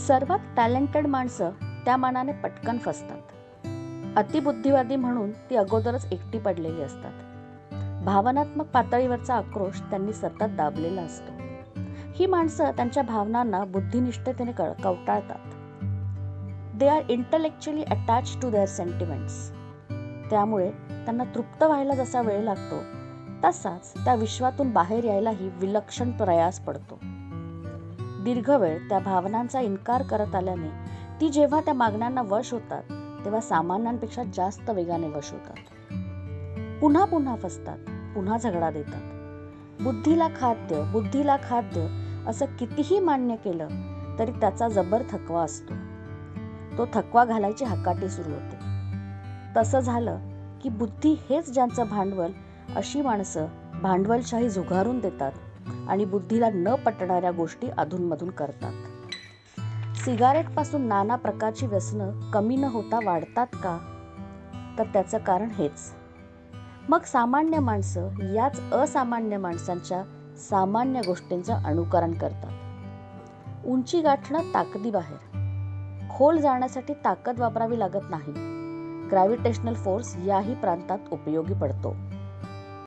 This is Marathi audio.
सर्वात टॅलेंटेड माणसं त्या मानाने पटकन फसतात. अतिबुद्धिवादी म्हणून ती अगोदरच एकटी पडलेली असतात. भावनात्मक पातळीवरचा आक्रोश त्यांनी सतत दाबलेला असतो. ही माणसं त्यांच्या भावनांना बुद्धिनिष्ठतेने कवटाळतात. They are intellectually attached to their sentiments. त्यामुळे त्यांना तृप्त व्हायला जसा वेळ लागतो तसाच त्या विश्वातून बाहेर यायलाही विलक्षण प्रयास पडतो. दीर्घ वेळ त्या भावनांचा इन्कार करत आल्याने ती जेव्हा त्या मागण्यांना वश होतात तेव्हा सामान्यांपेक्षा जास्त वेगाने वश होतात. पुन्हा पुन्हा फसतात, पुन्हा झगडा देतात. बुद्धीला खाद्य असं कितीही मान्य केलं तरी त्याचा जबर थकवा असतो. तो थकवा घालायची हकाटी सुरू होते. तसं झालं की बुद्धी हेच ज्यांचं भांडवल, अशी माणसं भांडवलशाही झुगारून देतात आणि बुद्धीला न पटणाऱ्या गोष्टी अधूनमधून करतात. सिगारेटपासून नाना प्रकारची व्यसनं कमी न होता वाढतात का? तर त्याचं कारण हेच. मग सामान्य माणसं याच असामान्य माणसांच्या सामान्य गोष्टींचं अनुकरण करतात. उंची गाठणं ताकदीबाहेर. खोल जाण्यासाठी ताकद वापरावी लागत नाही. ग्रॅव्हिटेशनल फोर्स याही प्रांतात उपयोगी पडतो.